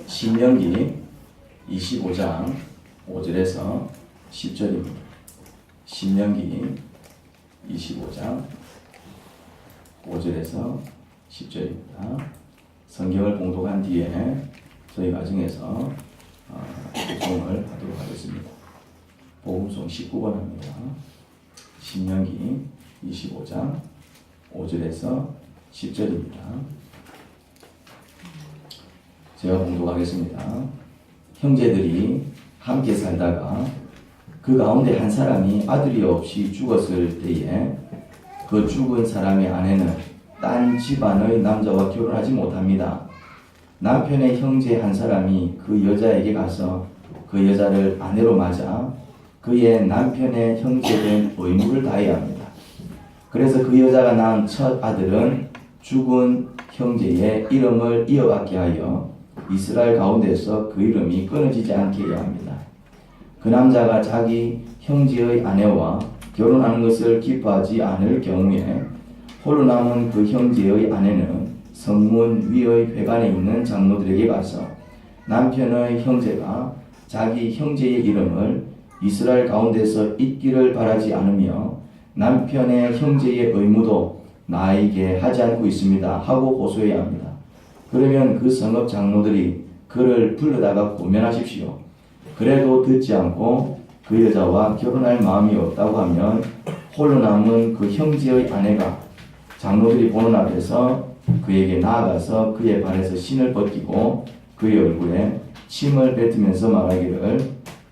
신명기 25장 5절에서 10절입니다. 신명기 25장 5절에서 10절입니다. 성경을 봉독한 뒤에 저희 가정에서 복음을 하도록 하겠습니다. 복음송 19번 합니다. 신명기 25장 5절에서 10절입니다. 제가 봉독하겠습니다. 형제들이 함께 살다가 그 가운데 한 사람이 아들이 없이 죽었을 때에 그 죽은 사람의 아내는 딴 집안의 남자와 결혼하지 못합니다. 남편의 형제 한 사람이 그 여자에게 가서 그 여자를 아내로 맞아 그의 남편의 형제된 의무를 다해야 합니다. 그래서 그 여자가 낳은 첫 아들은 죽은 형제의 이름을 이어받게 하여 이스라엘 가운데서 그 이름이 끊어지지 않게 해야 합니다. 그 남자가 자기 형제의 아내와 결혼하는 것을 기뻐하지 않을 경우에 홀로 남은 그 형제의 아내는 성문 위의 회관에 있는 장로들에게 가서 남편의 형제가 자기 형제의 이름을 이스라엘 가운데서 잊기를 바라지 않으며 남편의 형제의 의무도 나에게 하지 않고 있습니다 하고 호소해야 합니다. 그러면 그 성읍 장로들이 그를 불러다가 고면하십시오. 그래도 듣지 않고 그 여자와 결혼할 마음이 없다고 하면 홀로 남은 그 형제의 아내가 장로들이 보는 앞에서 그에게 나아가서 그의 발에서 신을 벗기고 그의 얼굴에 침을 뱉으면서 말하기를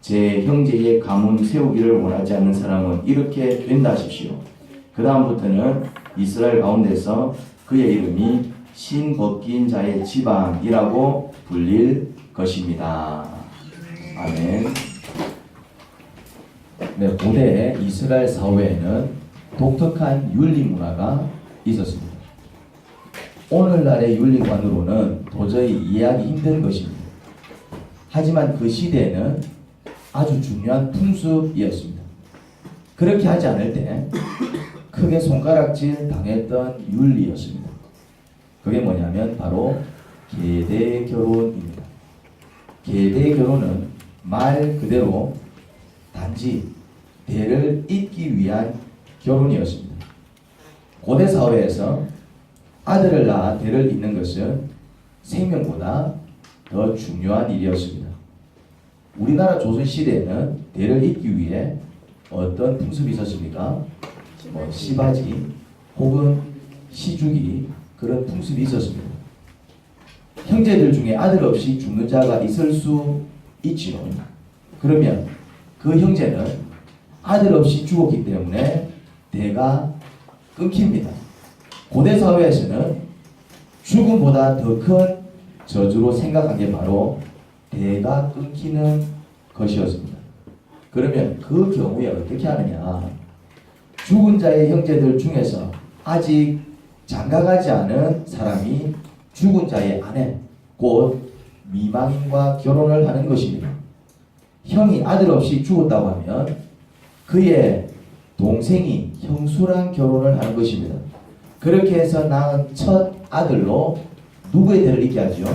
제 형제의 가문 세우기를 원하지 않는 사람은 이렇게 된다 하십시오. 그 다음부터는 이스라엘 가운데서 그의 이름이 신 벗긴 자의 집안이라고 불릴 것입니다. 아멘. 네, 고대 이스라엘 사회에는 독특한 윤리 문화가 있었습니다. 오늘날의 윤리관으로는 도저히 이해하기 힘든 것입니다. 하지만 그 시대에는 아주 중요한 풍습이었습니다. 그렇게 하지 않을 때 크게 손가락질 당했던 윤리였습니다. 그게 뭐냐면 바로 계대 결혼입니다. 계대 결혼은 말 그대로 단지 대를 잇기 위한 결혼이었습니다. 고대 사회에서 아들을 낳아 대를 잇는 것은 생명보다 더 중요한 일이었습니다. 우리나라 조선시대에는 대를 잇기 위해 어떤 풍습이 있었습니까? 시바지 혹은 시주기 그런 풍습이 있었습니다. 형제들 중에 아들 없이 죽는 자가 있을 수 있지요. 그러면 그 형제는 아들 없이 죽었기 때문에 대가 끊깁니다. 고대 사회에서는 죽음보다 더 큰 저주로 생각한 게 바로 대가 끊기는 것이었습니다. 그러면 그 경우에 어떻게 하느냐? 죽은 자의 형제들 중에서 아직 장가가지 않은 사람이 죽은 자의 아내, 곧 미망인과 결혼을 하는 것입니다. 형이 아들 없이 죽었다고 하면 그의 동생이 형수랑 결혼을 하는 것입니다. 그렇게 해서 낳은 첫 아들로 누구의 대를 잇게 하죠?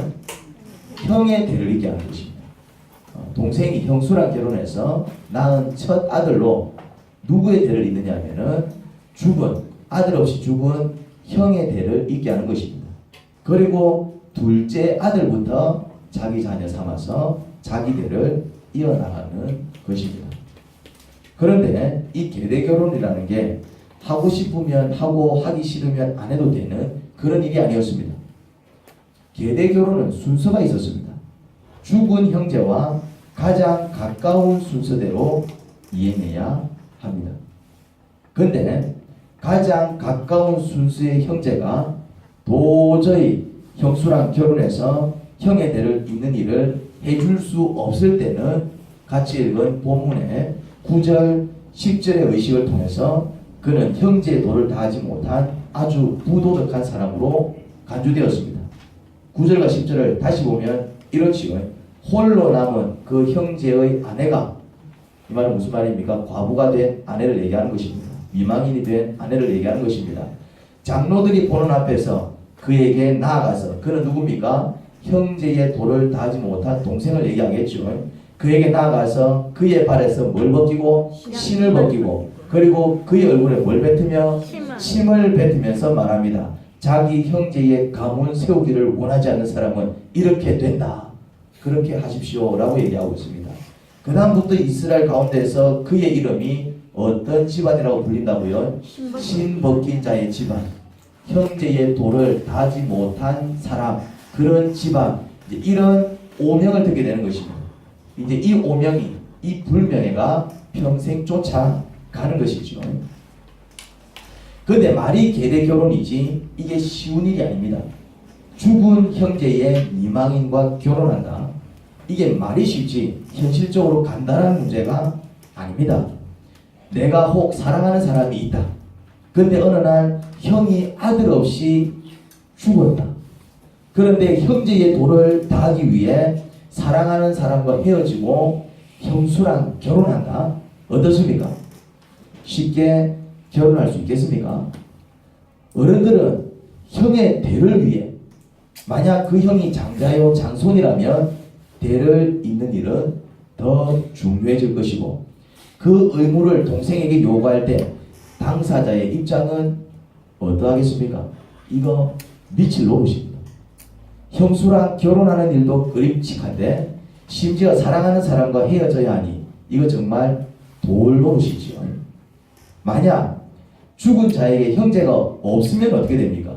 형의 대를 잇게 하는 것입니다. 동생이 형수랑 결혼해서 낳은 첫 아들로 누구의 대를 잇느냐 하면은 죽은 아들 없이 죽은 형의 대를 잇게 하는 것입니다. 그리고 둘째 아들부터 자기 자녀 삼아서 자기 대를 이어나가는 것입니다. 그런데 이 계대 결혼이라는 게 하고 싶으면 하고 하기 싫으면 안 해도 되는 그런 일이 아니었습니다. 계대 결혼은 순서가 있었습니다. 죽은 형제와 가장 가까운 순서대로 이행해야 합니다. 근데 가장 가까운 순수의 형제가 도저히 형수랑 결혼해서 형의 대를 잇는 일을 해줄 수 없을 때는 같이 읽은 본문의 9절 10절의 의식을 통해서 그는 형제의 도를 다하지 못한 아주 부도덕한 사람으로 간주되었습니다. 9절과 10절을 다시 보면 이렇지요. 홀로 남은 그 형제의 아내가, 이 말은 무슨 말입니까? 과부가 된 아내를 얘기하는 것입니다. 미망인이 된 아내를 얘기하는 것입니다. 장로들이 보는 앞에서 그에게 나아가서, 그는 누굽니까? 형제의 도를 다하지 못한 동생을 얘기하겠죠. 그에게 나아가서 그의 발에서 뭘 벗기고 신을 벗기고 그리고 그의 얼굴에 뭘 뱉으며 침을 뱉으면서 말합니다. 자기 형제의 가문 세우기를 원하지 않는 사람은 이렇게 된다. 그렇게 하십시오 라고 얘기하고 있습니다. 그 다음부터 이스라엘 가운데서 그의 이름이 어떤 집안이라고 불린다고요? 신 벗긴 자의 집안, 형제의 도를 다하지 못한 사람, 그런 집안, 이제 이런 오명을 듣게 되는 것입니다. 이제 이 오명이, 이 불명예가 평생 쫓아가는 것이죠. 그런데 말이 계대 결혼이지 이게 쉬운 일이 아닙니다. 죽은 형제의 미망인과 결혼한다. 이게 말이 쉽지 현실적으로 간단한 문제가 아닙니다. 내가 혹 사랑하는 사람이 있다. 근데 어느 날 형이 아들 없이 죽었다. 그런데 형제의 도를 다하기 위해 사랑하는 사람과 헤어지고 형수랑 결혼한다. 어떻습니까? 쉽게 결혼할 수 있겠습니까? 어른들은 형의 대를 위해 만약 그 형이 장자요 장손이라면 대를 잇는 일은 더 중요해질 것이고 그 의무를 동생에게 요구할 때 당사자의 입장은 어떠하겠습니까? 이거 미칠 노릇입니다. 형수랑 결혼하는 일도 끄림칙한데 심지어 사랑하는 사람과 헤어져야 하니 이거 정말 돌 노릇이지요. 만약 죽은 자에게 형제가 없으면 어떻게 됩니까?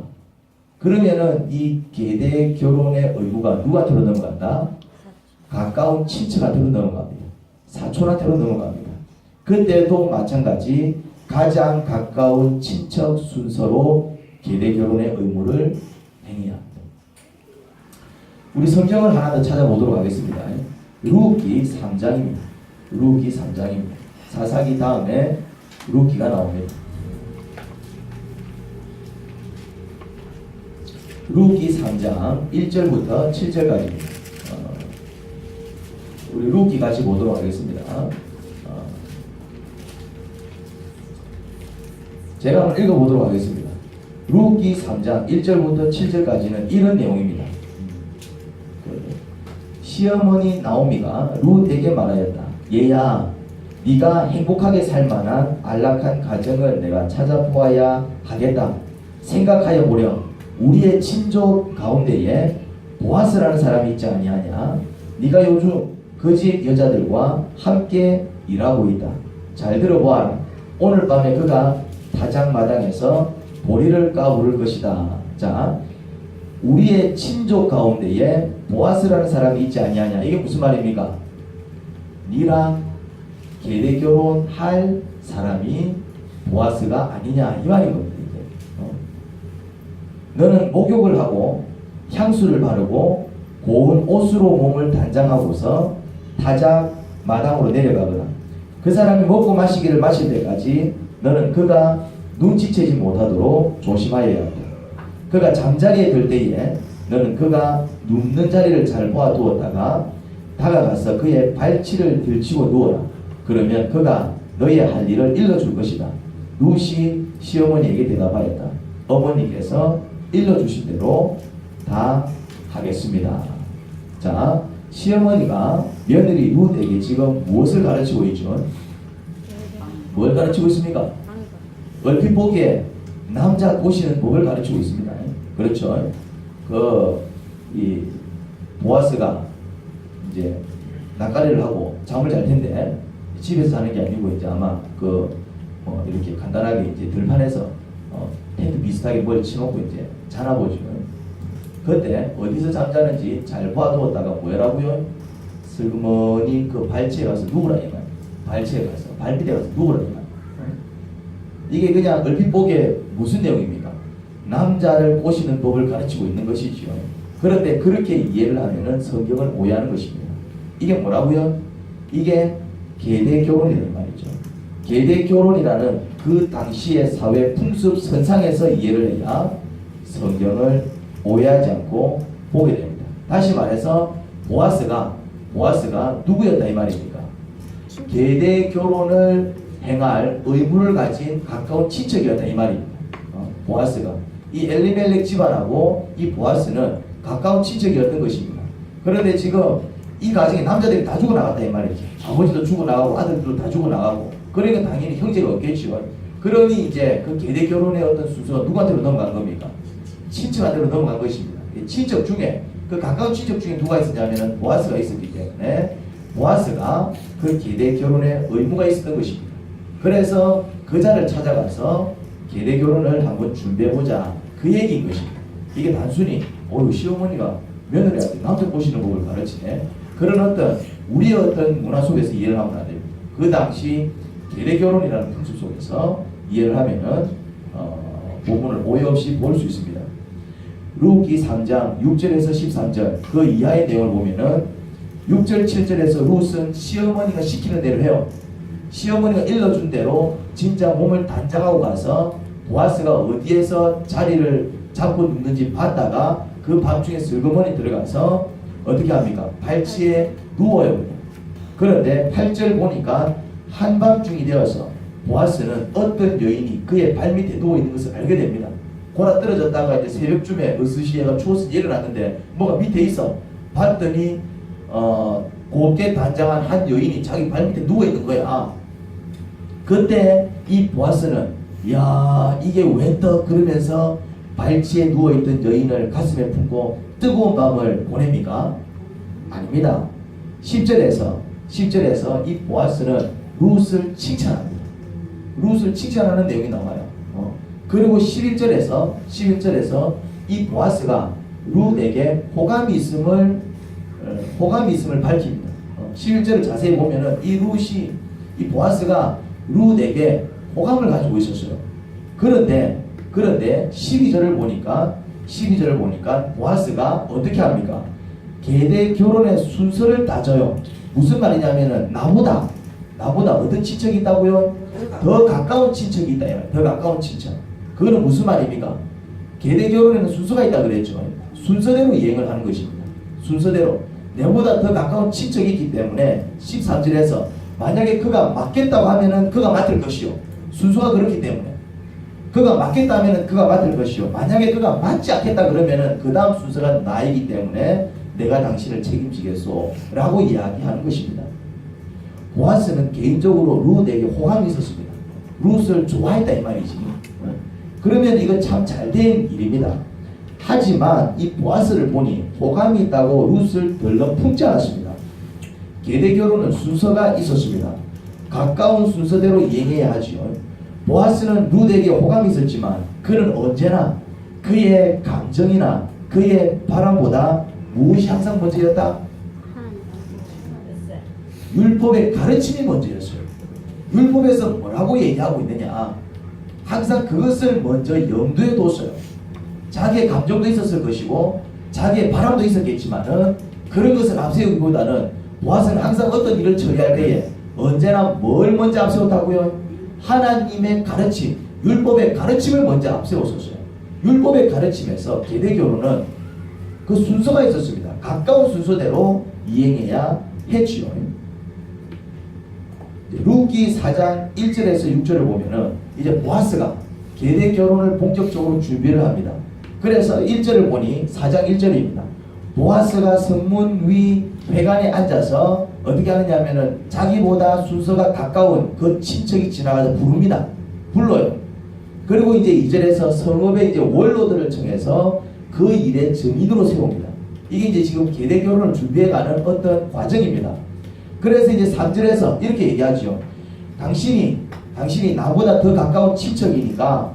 그러면은 이 계대 결혼의 의무가 누구한테로 넘어간다? 가까운 친척한테로 넘어갑니다. 사촌한테로 넘어갑니다. 그때도 마찬가지 가장 가까운 친척 순서로 계대 결혼의 의무를 행해야 합니다. 우리 성경을 하나 더 찾아보도록 하겠습니다. 루기 3장입니다. 루기 3장입니다. 사사기 다음에 루기가 나옵니다. 루기 3장 1절부터 7절까지입니다. 우리 루기 같이 보도록 하겠습니다. 제가 한번 읽어보도록 하겠습니다. 루기 3장 1절부터 7절까지는 이런 내용입니다. 시어머니 나오미가 룻에게 말하였다. 얘야, 네가 행복하게 살 만한 안락한 가정을 내가 찾아보아야 하겠다. 생각하여 보렴. 우리의 친족 가운데에 보아스라는 사람이 있지 아니하냐? 네가 요즘 그 집 여자들과 함께 일하고 있다. 잘 들어보아라. 오늘 밤에 그가 타작마당에서 보리를 까부를 것이다. 자, 우리의 친족 가운데에 보아스라는 사람이 있지 아니하냐? 이게 무슨 말입니까? 니랑 계대 결혼할 사람이 보아스가 아니냐 이 말인 겁니다. 너는 목욕을 하고 향수를 바르고 고운 옷으로 몸을 단장하고서 타작 마당으로 내려가거라. 그 사람이 먹고 마시기를 마실 때까지 너는 그가 눈치채지 못하도록 조심하여야 한다. 그가 잠자리에 들 때에 너는 그가 눕는 자리를 잘 보아두었다가 다가가서 그의 발치를 들치고 누워라. 그러면 그가 너의 할 일을 일러줄 것이다. 룻이 시어머니에게 대답하였다. 어머니께서 일러주신 대로 다 하겠습니다. 자, 시어머니가 며느리 룻에게 지금 무엇을 가르치고 있죠? 뭘 가르치고 있습니까? 얼핏 보기에 남자 꼬시는 법을 가르치고 있습니다. 그렇죠? 이 보아스가 이제 낯가리를 하고 잠을 잘 텐데 집에서 자는 게 아니고 이제 아마 이렇게 간단하게 이제 들판에서 텐트 비슷하게 뭘 치놓고 이제 자나 보죠. 그때 어디서 잠자는지 잘 봐두었다가 뭐라고요? 슬그머니 그 발치에 가서 누우라 이 말. 발치에 가서 발밑에 가서 누우라 이 말. 이게 그냥 얼핏 보기에 무슨 내용입니까? 남자를 꼬시는 법을 가르치고 있는 것이죠. 그런데 그렇게 이해를 하면은 성경을 오해하는 것입니다. 이게 뭐라고요? 이게 계대 결혼이라는 말이죠. 계대 결혼이라는 그 당시의 사회 풍습 선상에서 이해를 해야 성경을 오해하지 않고 보게 됩니다. 다시 말해서 보아스가 누구였다 이 말입니까? 계대 결혼을 행할 의무를 가진 가까운 친척이었다 이 말입니다. 보아스가 이 엘리멜렉 집안하고 이 보아스는 가까운 친척이었던 것입니다. 그런데 지금 이 가정에 남자들이 다 죽어나갔다 이 말이죠. 아버지도 죽어나가고 아들도 다 죽어나가고, 그러니까 당연히 형제가 없겠죠. 그러니 이제 그 계대 결혼의 어떤 순서가 누구한테로 넘어간 겁니까? 친척한테로 넘어간 것입니다. 친척 중에, 그 가까운 친척 중에 누가 있었냐면 보아스가 있었기 때문에 보아스가 그 계대 결혼에 의무가 있었던 것입니다. 그래서 그 자를 찾아가서 계대 결혼을 한번 준비해보자, 그 얘기인 것입니다. 이게 단순히 시어머니가 며느리한테 남편 보시는 법을 가르치네, 그런 어떤 우리의 어떤 문화 속에서 이해를 하면 안 됩니다. 그 당시 계대 결혼이라는 풍습 속에서 이해를 하면은 부분을 오해 없이 볼 수 있습니다. 루기 3장 6절에서 13절 그 이하의 내용을 보면은 6절 7절에서 룻은 시어머니가 시키는 대로 해요. 시어머니가 일러준 대로 진짜 몸을 단장하고 가서 보아스가 어디에서 자리를 잡고 눕는지 봤다가 그 밤중에 슬그머니 들어가서 어떻게 합니까? 발치에 누워요. 그런데 8절 보니까 한밤중이 되어서 보아스는 어떤 여인이 그의 발밑에 누워있는 것을 알게 됩니다. 골아 떨어졌다가 이제 새벽쯤에 으스시해가 추워서 일어났는데 뭐가 밑에 있어. 봤더니 곱게 단장한 한 여인이 자기 발밑에 누워있는 거야. 그때 이 보아스는 야 이게 왜 떠? 그러면서 발치에 누워있던 여인을 가슴에 품고 뜨거운 밤을 보냅니까? 아닙니다. 10절에서 이 보아스는 룻을 칭찬합니다. 룻을 칭찬하는 내용이 나와요. 그리고 11절에서 이 보아스가 룻에게 호감이 있음을 밝힙니다. 11절을 자세히 보면은 이 보아스가 룻에게 호감을 가지고 있었어요. 그런데 12절을 보니까 보아스가 어떻게 합니까? 계대 결혼의 순서를 따져요. 무슨 말이냐면은 나보다 어떤 친척이 있다고요? 더 가까운 친척이 있다. 더 가까운 친척. 그거는 무슨 말입니까? 계대 결혼에는 순서가 있다 그랬죠. 순서대로 이행을 하는 것입니다. 순서대로 내보다 더 가까운 친척이 있기 때문에 13절에서 만약에 그가 맞겠다고 하면은 그가 맡을 것이요. 순서가 그렇기 때문에 그가 맞겠다 하면은 그가 맡을 것이요. 만약에 그가 맞지 않겠다 그러면은 그 다음 순서가 나이기 때문에 내가 당신을 책임지겠소 라고 이야기하는 것입니다. 보아스는 개인적으로 룻에게 호감이 있었습니다. 룻을 좋아했다 이 말이지. 그러면 이건 참 잘된 일입니다. 하지만 이 보아스를 보니 호감이 있다고 룻을 덜렁 품지 않았습니다. 계대 결혼은 순서가 있었습니다. 가까운 순서대로 이행해야 하지요. 보아스는 룻에게 호감이 있었지만 그는 언제나 그의 감정이나 그의 바람보다 무엇이 항상 먼저였다? 율법의 가르침이 먼저였어요. 율법에서 뭐라고 얘기하고 있느냐? 항상 그것을 먼저 염두에 뒀어요. 자기의 감정도 있었을 것이고 자기의 바람도 있었겠지만은 그런 것을 앞세우기보다는 보아스는 항상 어떤 일을 처리할 때에 언제나 뭘 먼저 앞세웠다고요? 하나님의 가르침, 율법의 가르침을 먼저 앞세웠었어요. 율법의 가르침에서 계대 결혼은 그 순서가 있었습니다. 가까운 순서대로 이행해야 했지요. 루기 4장 1절에서 6절을 보면은 이제 보아스가 계대 결혼을 본격적으로 준비를 합니다. 그래서 1절을 보니 4장 1절입니다. 보아스가 성문 위 회관에 앉아서 어떻게 하느냐면은 자기보다 순서가 가까운 그 친척이 지나가서 부릅니다. 불러요. 그리고 이제 2절에서 성읍의 이제 원로들을 청해서 그 일의 증인으로 세웁니다. 이게 이제 지금 계대 결혼을 준비해가는 어떤 과정입니다. 그래서 이제 3절에서 이렇게 얘기하죠. 당신이 나보다 더 가까운 친척이니까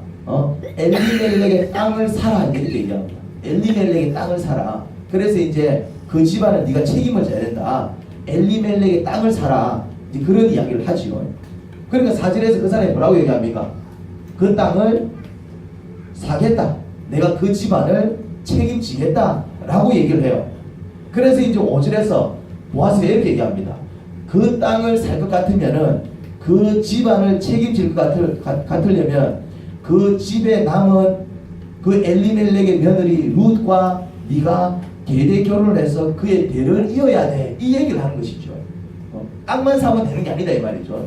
엘리멜렉의 땅을 사라 이렇게 얘기합니다. 엘리멜렉의 땅을 사라. 그래서 이제 그 집안을 네가 책임을 져야 된다. 엘리멜렉의 땅을 사라. 이제 그런 이야기를 하지요. 그러니까 4절에서 그 사람이 뭐라고 얘기합니까? 그 땅을 사겠다. 내가 그 집안을 책임지겠다. 라고 얘기를 해요. 그래서 이제 5절에서 보아스가 이렇게 얘기합니다. 그 땅을 살 것 같으면은 그 집안을 책임질 것 같으려면 그 집에 남은 그 엘리멜렉의 며느리 룻과 네가 계대 결혼을 해서 그의 대를 이어야 돼. 이 얘기를 하는 것이죠. 땅만 사면 되는 게 아니다 이 말이죠.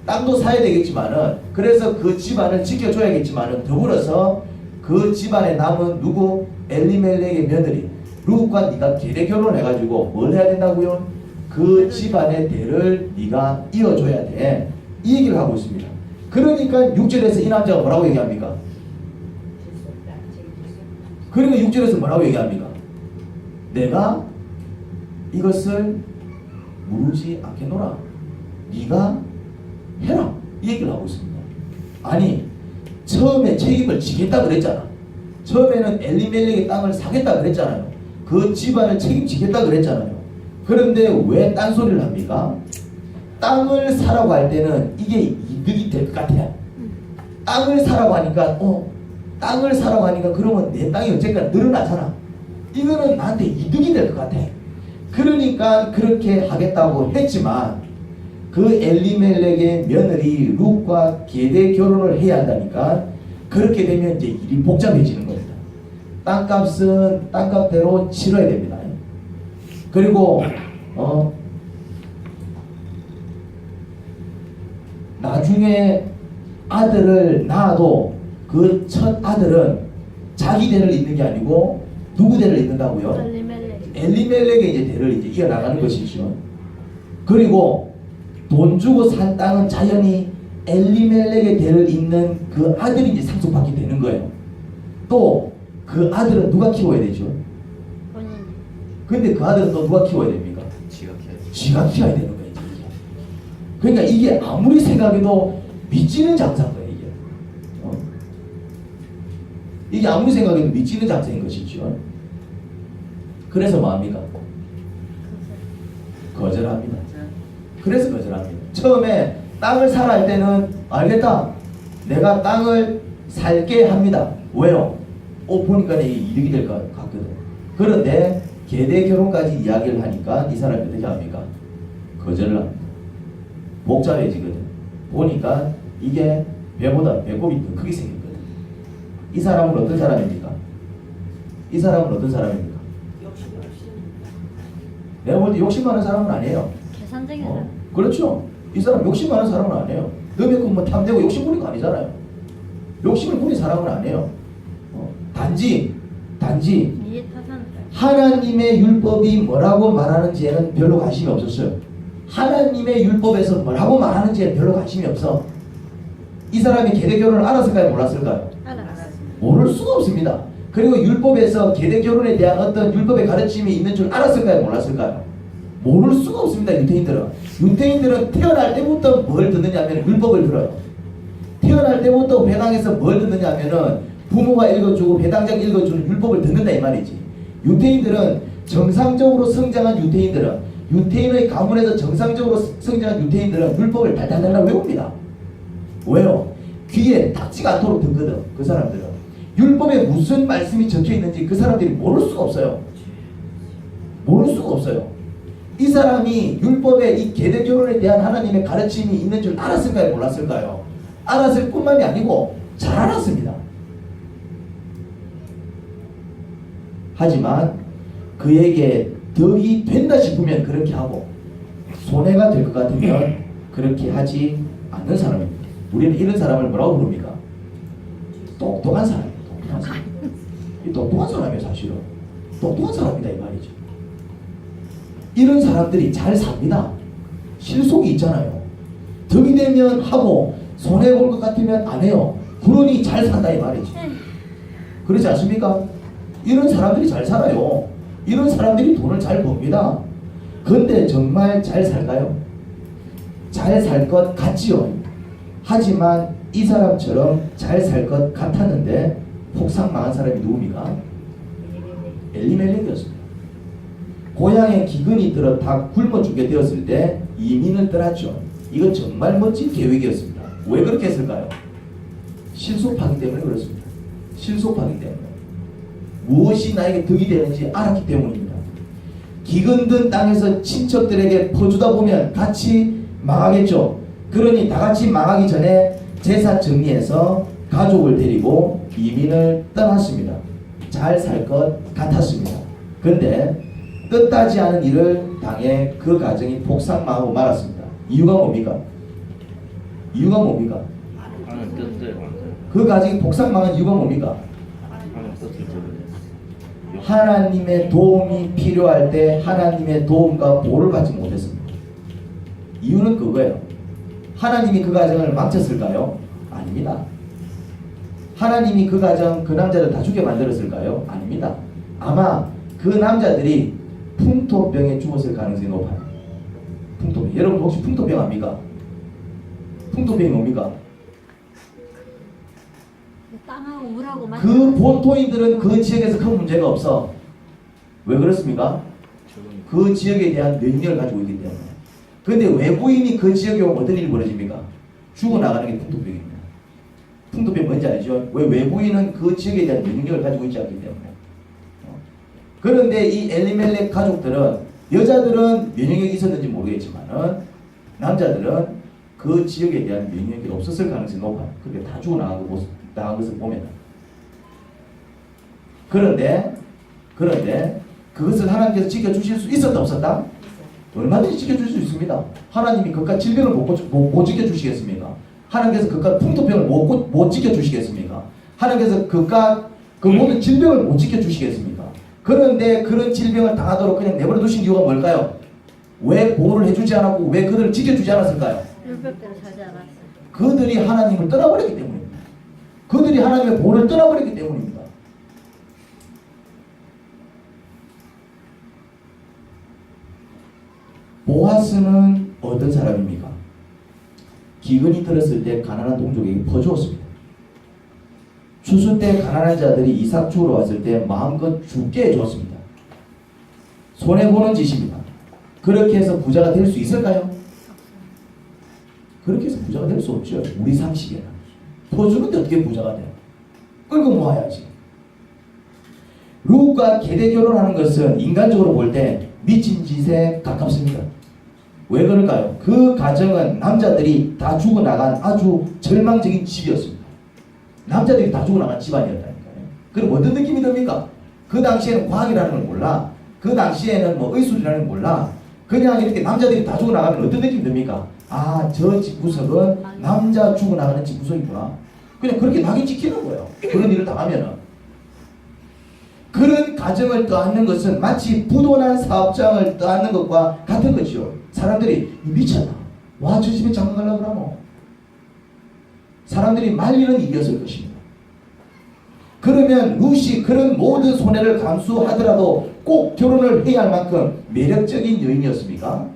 땅도 사야 되겠지만은 그래서 그 집안을 지켜줘야겠지만은 더불어서 그 집안에 남은 누구? 엘리멜렉의 며느리 룻과 네가 계대 결혼을 해가지고 뭘 해야 된다고요? 그 집안의 대를 네가 이어줘야 돼. 이 얘기를 하고 있습니다. 그러니까 6절에서 이 남자가 뭐라고 얘기합니까? 그러니까 6절에서 뭐라고 얘기합니까? 내가 이것을 무르지 않겠노라. 네가 해라. 이 얘기를 하고 있습니다. 아니 처음에 책임을 지겠다 그랬잖아. 처음에는 엘리멜렉의 땅을 사겠다 그랬잖아요. 그 집안을 책임지겠다 그랬잖아요. 그런데 왜 딴소리를 합니까? 땅을 사라고 할 때는 이게 이득이 될 것 같아요. 땅을 사라고 하니까 땅을 사라고 하니까 그러면 내 땅이 어쨌든 늘어나잖아. 이거는 나한테 이득이 될 것 같아. 그러니까 그렇게 하겠다고 했지만 그 엘리멜렉의 며느리 룻과 계대 결혼을 해야 한다니까 그렇게 되면 이제 일이 복잡해지는 겁니다. 땅값은 땅값대로 치러야 됩니다. 그리고 나중에 아들을 낳아도 그 첫 아들은 자기 대를 잇는 게 아니고 누구 대를 잇는다고요? 엘리멜렉의 이제 대를 이제 이어나가는 것이죠. 그리고 돈 주고 산 땅은 자연히 엘리멜렉의 대를 잇는 그 아들이 이제 상속받게 되는 거예요. 또 그 아들은 누가 키워야 되죠? 본인. 근데 그 아들은 또 누가 키워야 됩니까? 지가 키워야 되는 거예요. 그러니까 이게 아무리 생각해도 미치는 장사인 거예요. 이게 아무리 생각해도 미치는 장사인 것이죠. 그래서 뭐합니까? 거절합니다. 그래서 거절합니다. 처음에 땅을 사라 할 때는 알겠다. 내가 땅을 살게 합니다. 왜요? 보니까 이게 이득이 될 것 같거든. 그런데 계대 결혼까지 이야기를 하니까 이 사람이 어떻게 합니까? 거절을 합니다. 복잡해지거든. 보니까 이게 배보다 배꼽이 더 크게 생겼거든. 이 사람은 어떤 사람입니까? 이 사람은 어떤 사람입니까? 내가 볼 때 욕심 많은 사람은 아니에요. 계산적인 사람. 그렇죠. 이 사람 욕심 많은 사람은 아니에요. 너네 뭐 탐내고 욕심 부린 거 아니잖아요. 욕심을 부린 사람은 아니에요. 단지 하나님의 율법이 뭐라고 말하는지에는 별로 관심이 없었어요. 하나님의 율법에서 뭐라고 말하는지에 별로 관심이 없어. 이 사람이 계대 결혼을 알았을까요? 몰랐을까요? 모를 수가 없습니다. 그리고 율법에서 계대 결혼에 대한 어떤 율법의 가르침이 있는 줄 알았을까요? 몰랐을까요? 모를 수가 없습니다. 유태인들은 태어날 때부터 뭘 듣느냐 하면 율법을 들어요. 태어날 때부터 배당에서 뭘 듣느냐 하면은 부모가 읽어주고 배당장 읽어주는 율법을 듣는다 이 말이지. 유태인들은 정상적으로 성장한 유태인의 가문에서 정상적으로 성장한 유태인들은 율법을 달달달달 외웁니다. 왜요? 귀에 닿지가 않도록 듣거든. 그 사람들은 율법에 무슨 말씀이 적혀 있는지 그 사람들이 모를 수가 없어요. 모를 수가 없어요. 이 사람이 율법에 이 계대 결혼에 대한 하나님의 가르침이 있는 줄 알았을까요? 몰랐을까요? 알았을 뿐만이 아니고 잘 알았습니다. 하지만 그에게 덕이 된다 싶으면 그렇게 하고 손해가 될 것 같으면 그렇게 하지 않는 사람입니다. 우리는 이런 사람을 뭐라고 부릅니까? 똑똑한 사람이에요. 똑똑한 사람. 이 똑똑한 사람이에요. 사실은 똑똑한 사람이다 이 말이죠. 이런 사람들이 잘 삽니다. 실속이 있잖아요. 덕이 되면 하고 손해볼 것 같으면 안 해요. 그러니 잘 산다 이 말이지. 그렇지 않습니까? 이런 사람들이 잘 살아요. 이런 사람들이 돈을 잘 법니다. 근데 정말 잘 살까요? 잘 살 것 같지요. 하지만 이 사람처럼 잘 살 것 같았는데 폭삭 망한 사람이 누굽니까? 엘리멜렉이었습니다. 고향에 기근이 들어 다 굶어 죽게 되었을 때 이민을 떠났죠. 이건 정말 멋진 계획이었습니다. 왜 그렇게 했을까요? 실속하기 때문에 그렇습니다. 실속하기 때문에. 무엇이 나에게 덕이 되는지 알았기 때문입니다. 기근든 땅에서 친척들에게 퍼주다 보면 같이 망하겠죠. 그러니 다 같이 망하기 전에 제사 정리해서 가족을 데리고 이민을 떠났습니다. 잘 살 것 같았습니다. 근데 뜻하지 않은 일을 당해 그 가정이 폭삭망하고 말았습니다. 이유가 뭡니까? 이유가 뭡니까? 그 가정이 폭삭망한 이유가 뭡니까? 하나님의 도움이 필요할 때 하나님의 도움과 보호를 받지 못했습니다. 이유는 그거예요. 하나님이 그 가정을 망쳤을까요? 아닙니다. 하나님이 그 가정, 그 남자를 다 죽게 만들었을까요? 아닙니다. 아마 그 남자들이 풍토병에 죽었을 가능성이 높아요. 풍토병. 여러분 혹시 풍토병 압니까? 풍토병이 뭡니까? 땅하고 물하고 그 본토인들은 그 지역에서 큰 문제가 없어. 왜 그렇습니까? 그 지역에 대한 능력을 가지고 있기 때문에. 근데 외부인이 그 지역에 오면 어떤 일이 벌어집니까? 죽어나가는 게 풍토병입니다. 풍토병 뭔지 알죠? 왜 외부인은 그 지역에 대한 능력을 가지고 있지 않기 때문에. 그런데 이 엘리멜렉 가족들은, 여자들은 면역력이 있었는지 모르겠지만은 남자들은 그 지역에 대한 면역력이 없었을 가능성이 높아요. 그렇게 다 죽어나간 것을 보면. 그런데 그것을 하나님께서 지켜주실 수 있었다 없었다? 얼마든지 지켜줄 수 있습니다. 하나님이 그깟 질병을 못 지켜주시겠습니까? 하나님께서 그깟 풍토병을 못 지켜주시겠습니까? 하나님께서 그깟 그 모든 질병을 못 지켜주시겠습니까? 그런데 그런 질병을 당하도록 그냥 내버려 두신 이유가 뭘까요? 왜 보호를 해주지 않았고 왜 그들을 지켜주지 않았을까요? 율법대로 살지 않았어. 그들이 하나님을 떠나버렸기 때문입니다. 그들이 하나님의 보호를 떠나버렸기 때문입니다. 보아스는 어떤 사람입니까? 기근이 들었을 때 가난한 동족에게 퍼주었습니다. 추수 때 가난한 자들이 이삭 주우러 왔을 때 마음껏 죽게 해주었습니다. 손해보는 짓입니다. 그렇게 해서 부자가 될 수 있을까요? 그렇게 해서 부자가 될 수 없죠. 우리 상식에는. 퍼주는데 어떻게 부자가 돼요? 끌고 모아야지. 룻과 계대 결혼하는 것은 인간적으로 볼 때 미친 짓에 가깝습니다. 왜 그럴까요? 그 가정은 남자들이 다 죽어나간 아주 절망적인 집이었습니다. 남자들이 다 죽어나간 집안이었다니까요. 그럼 어떤 느낌이 듭니까? 그 당시에는 과학이라는 걸 몰라. 그 당시에는 뭐 의술이라는 걸 몰라. 그냥 이렇게 남자들이 다 죽어나가면 어떤 느낌이 듭니까? 아, 저 집구석은 남자 죽어나가는 집구석이구나. 그냥 그렇게 낙인 찍히는 거예요. 그런 일을 당하면은. 그런 가정을 떠안는 것은 마치 부도난 사업장을 떠안는 것과 같은 것이요. 사람들이 미쳤나? 와, 저 집에 장가 가려고 그러노? 사람들이 말리는 일이었을 것입니다. 그러면 룻이 그런 모든 손해를 감수하더라도 꼭 결혼을 해야 할 만큼 매력적인 여인이었습니까?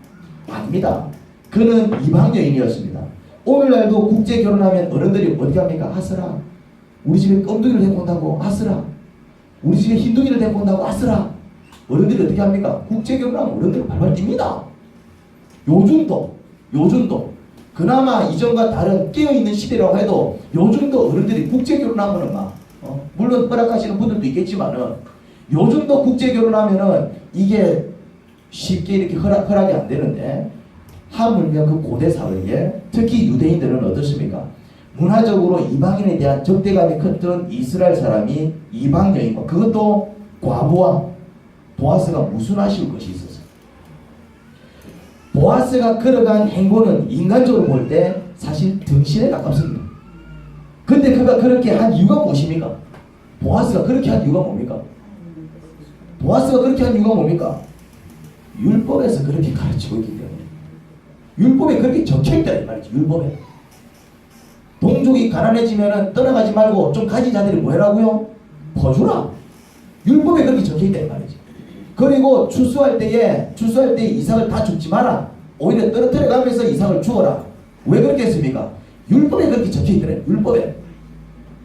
아닙니다. 그는 이방 여인이었습니다. 오늘날도 국제 결혼하면 어른들이 어떻게 합니까? 아스라. 우리 집에 껌둥이를 데리고 온다고 아스라. 우리 집에 흰둥이를 데리고 온다고 아스라. 어른들이 어떻게 합니까? 국제 결혼하면 어른들은 발발 뜁니다. 요즘도 그나마 이전과 다른 깨어있는 시대라고 해도 요즘도 어른들이 국제 결혼하면은 물론 허락하시는 분들도 있겠지만은 요즘도 국제 결혼하면은 이게 쉽게 이렇게 허락이 안 되는데, 하물며 그 고대 사회에 특히 유대인들은 어떻습니까? 문화적으로 이방인에 대한 적대감이 컸던 이스라엘 사람이 이방 여인과, 그것도 과부와 보아스가 무슨 아쉬울 것이 있었어요. 보아스가 걸어간 행보는 인간적으로 볼 때 사실 등신에 가깝습니다. 근데 그가 그렇게 한 이유가 무엇입니까? 보아스가 그렇게 한 이유가 뭡니까? 보아스가 그렇게 한 이유가 뭡니까? 율법에서 그렇게 가르치고 있기 때문에. 율법에 그렇게 적혀있다 이 말이지. 율법에. 동족이 가난해지면은 떠나가지 말고 좀 가진 자들이 뭐 해라고요? 퍼주라. 율법에 그렇게 적혀있다 이 말이지. 그리고 추수할 때 이삭을 다 줍지 마라. 오히려 떨어뜨려 가면서 이삭을 주어라. 왜 그렇게 했습니까? 율법에 그렇게 적혀있더래. 율법에.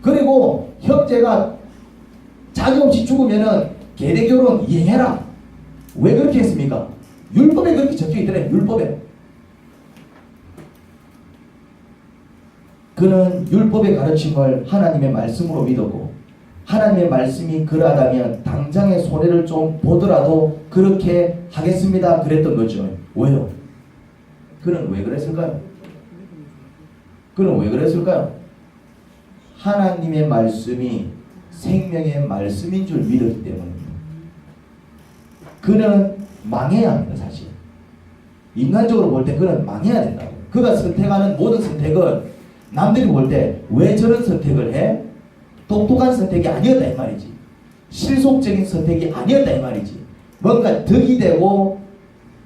그리고 형제가 자기 없이 죽으면은 계대결혼 이행해라. 왜 그렇게 했습니까? 율법에 그렇게 적혀있더래. 율법에. 그는 율법의 가르침을 하나님의 말씀으로 믿었고, 하나님의 말씀이 그러하다면 당장의 손해를 좀 보더라도 그렇게 하겠습니다 그랬던 거죠. 왜요? 그는 왜 그랬을까요? 하나님의 말씀이 생명의 말씀인 줄 믿었기 때문입니다. 그는 망해야 합니다. 사실 인간적으로 볼 때 그는 망해야 된다고. 그가 선택하는 모든 선택은 남들이 볼 때 왜 저런 선택을 해? 똑똑한 선택이 아니었다 이 말이지. 실속적인 선택이 아니었다 이 말이지. 뭔가 덕이 되고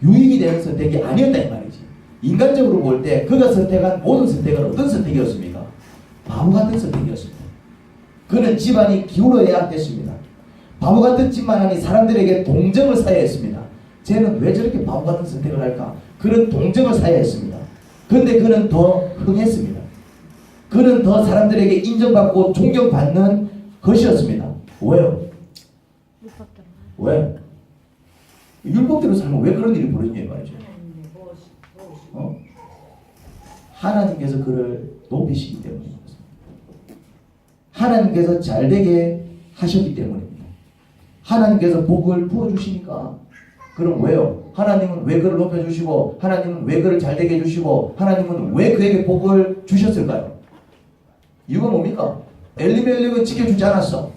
유익이 되는 선택이 아니었다 이 말이지. 인간적으로 볼 때 그가 선택한 모든 선택은 어떤 선택이었습니까? 바보 같은 선택이었습니다. 그는 집안이 기울어야 됐습니다. 바보 같은 집만 하니 사람들에게 동정을 사야 했습니다. 쟤는 왜 저렇게 바보 같은 선택을 할까? 그런 동정을 사야 했습니다. 그런데 그는 더 흥했습니다. 그는 더 사람들에게 인정받고 존경받는 것이었습니다. 왜요? 왜? 율법대로 살면 왜 그런 일이 벌어지냐 말이죠. 하나님께서 그를 높이시기 때문입니다. 하나님께서 잘되게 하셨기 때문입니다. 하나님께서 복을 부어주시니까. 그럼 왜요? 하나님은 왜 그를 높여주시고 하나님은 왜 그를 잘되게 해주시고 하나님은 왜 그에게 복을 주셨을까요? 이유가 뭡니까? 엘리멜렉은 지켜주지 않았어.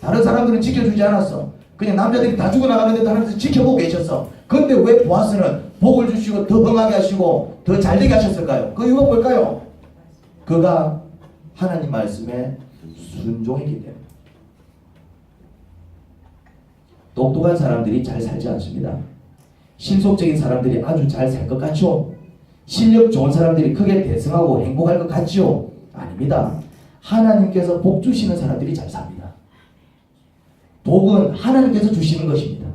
다른 사람들은 지켜주지 않았어. 그냥 남자들이 다 죽어나가는데 다른 데서 지켜보고 계셨어. 그런데 왜 보아스는 복을 주시고 더 흥하게 하시고 더 잘되게 하셨을까요? 그 이유가 뭘까요? 그가 하나님 말씀에 순종했기 때문에. 똑똑한 사람들이 잘 살지 않습니다. 신속적인 사람들이 아주 잘 살 것 같죠? 실력 좋은 사람들이 크게 대성하고 행복할 것 같죠? 아닙니다. 하나님께서 복 주시는 사람들이 잘 삽니다. 복은 하나님께서 주시는 것입니다.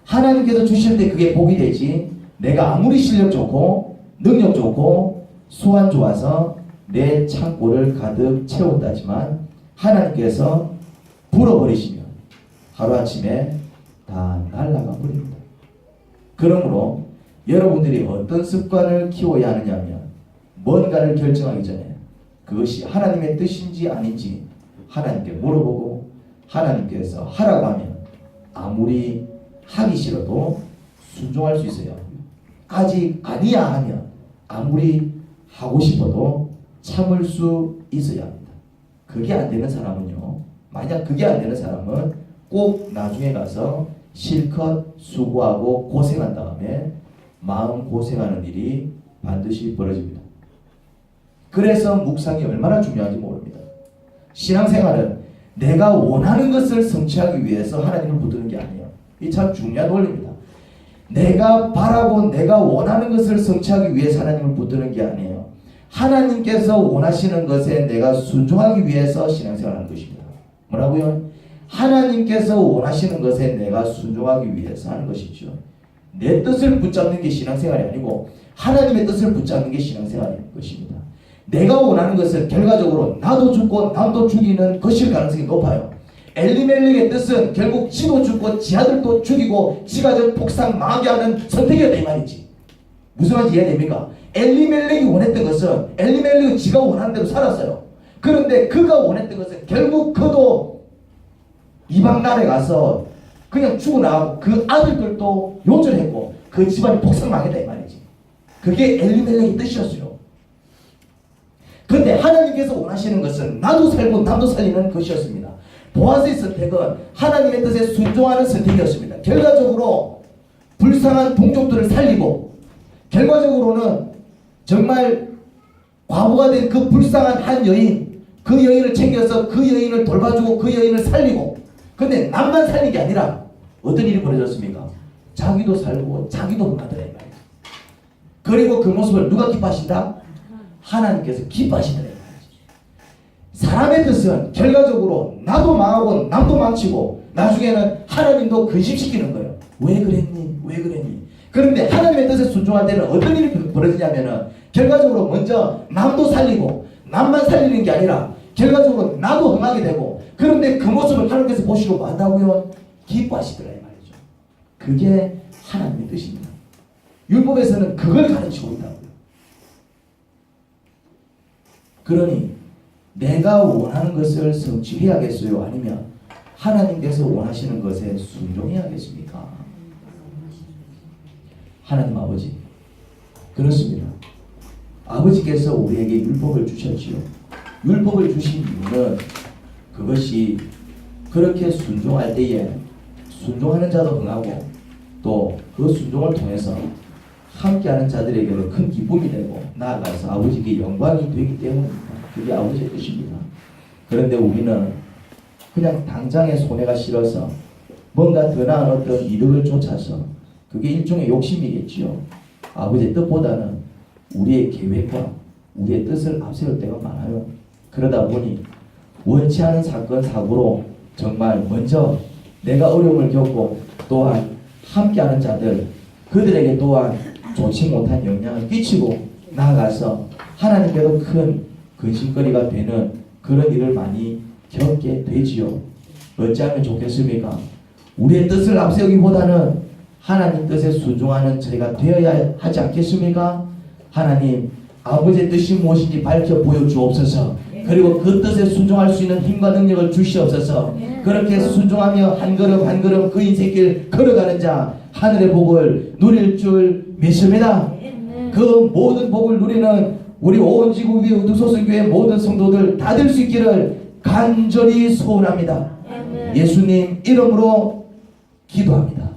하나님께서 주시는데 그게 복이 되지, 내가 아무리 실력 좋고 능력 좋고 수완 좋아서 내 창고를 가득 채웠다지만 하나님께서 불어버리시면 하루아침에 다 날아가 버립니다. 그러므로 여러분들이 어떤 습관을 키워야 하느냐 하면 뭔가를 결정하기 전에 그것이 하나님의 뜻인지 아닌지 하나님께 물어보고 하나님께서 하라고 하면 아무리 하기 싫어도 순종할 수 있어요. 아직 아니야 하면 아무리 하고 싶어도 참을 수 있어야 합니다. 그게 안 되는 사람은요, 만약 그게 안 되는 사람은 꼭 나중에 가서 실컷 수고하고 고생한 다음에 마음 고생하는 일이 반드시 벌어집니다. 그래서 묵상이 얼마나 중요한지 모릅니다. 신앙생활은 내가 원하는 것을 성취하기 위해서 하나님을 붙드는 게 아니에요. 이 참 중요한 원리입니다. 내가 바라고 내가 원하는 것을 성취하기 위해서 하나님을 붙드는 게 아니에요. 하나님께서 원하시는 것에 내가 순종하기 위해서 신앙생활하는 것입니다. 뭐라고요? 하나님께서 원하시는 것에 내가 순종하기 위해서 하는 것이죠. 내 뜻을 붙잡는 게 신앙생활이 아니고 하나님의 뜻을 붙잡는 게 신앙생활인 것입니다. 내가 원하는 것은 결과적으로 나도 죽고 남도 죽이는 것일 가능성이 높아요. 엘리멜렉의 뜻은 결국 지도 죽고 지 아들도 죽이고 지가 전 폭삭 망하게 하는 선택이었다 이 말이지. 무슨 말인지 이해됩니까? 엘리멜렉이 원했던 것은 엘리멜렉은 지가 원하는 대로 살았어요. 그런데 그가 원했던 것은 결국 그도 이방 나라에 가서 그냥 죽어나가고 그 아들들도 요절했고 그 집안이 폭삭 망했다 이 말이지. 그게 엘리멜렉의 뜻이었어요. 그런데 하나님께서 원하시는 것은 나도 살고 남도 살리는 것이었습니다. 보아스의 선택은 하나님의 뜻에 순종하는 선택이었습니다. 결과적으로 불쌍한 동족들을 살리고 결과적으로는 정말 과부가 된 그 불쌍한 한 여인, 그 여인을 챙겨서 그 여인을 돌봐주고 그 여인을 살리고, 근데 남만 살린 게 아니라 어떤 일이 벌어졌습니까? 자기도 살고 자기도 흥하더라 이 말이에요. 그리고 그 모습을 누가 기뻐하신다? 하나님께서 기뻐하시더라 이 말이에요. 사람의 뜻은 결과적으로 나도 망하고 남도 망치고 나중에는 하나님도 근심시키는 거예요. 왜 그랬니? 왜 그랬니? 그런데 하나님의 뜻에 순종할 때는 어떤 일이 벌어지냐면은 결과적으로 먼저 남도 살리고 남만 살리는 게 아니라 결과적으로 나도 흥하게 되고, 그런데 그 모습을 하나님께서 보시고 뭐 한다고요? 기뻐하시더라 이 말이죠. 그게 하나님의 뜻입니다. 율법에서는 그걸 가르치고 있다고요. 그러니 내가 원하는 것을 성취해야겠어요? 아니면 하나님께서 원하시는 것에 순종해야겠습니까? 하나님 아버지, 그렇습니다. 아버지께서 우리에게 율법을 주셨지요. 율법을 주신 이유는 그것이 그렇게 순종할 때에 순종하는 자도 흥하고 또 그 순종을 통해서 함께하는 자들에게는 큰 기쁨이 되고 나아가서 아버지께 영광이 되기 때문입니다. 그게 아버지의 뜻입니다. 그런데 우리는 그냥 당장의 손해가 싫어서 뭔가 더 나은 어떤 이득을 쫓아서 그게 일종의 욕심이겠지요. 아버지의 뜻보다는 우리의 계획과 우리의 뜻을 앞세울 때가 많아요. 그러다 보니 원치 않은 사건 사고로 정말 먼저 내가 어려움을 겪고 또한 함께하는 자들 그들에게 또한 좋지 못한 영향을 끼치고 나아가서 하나님께도 큰 근심거리가 되는 그런 일을 많이 겪게 되지요. 어찌하면 좋겠습니까? 우리의 뜻을 앞세우기보다는 하나님 뜻에 순종하는 저희가 되어야 하지 않겠습니까? 하나님 아버지의 뜻이 무엇인지 밝혀 보여주옵소서. 그리고 그 뜻에 순종할 수 있는 힘과 능력을 주시옵소서. 그렇게 순종하며 한 걸음 한 걸음 그 인생길 걸어가는 자 하늘의 복을 누릴 줄 믿습니다. 그 모든 복을 누리는 우리 온 지구 위의 우두소선교회 모든 성도들 다 될 수 있기를 간절히 소원합니다. 예수님 이름으로 기도합니다.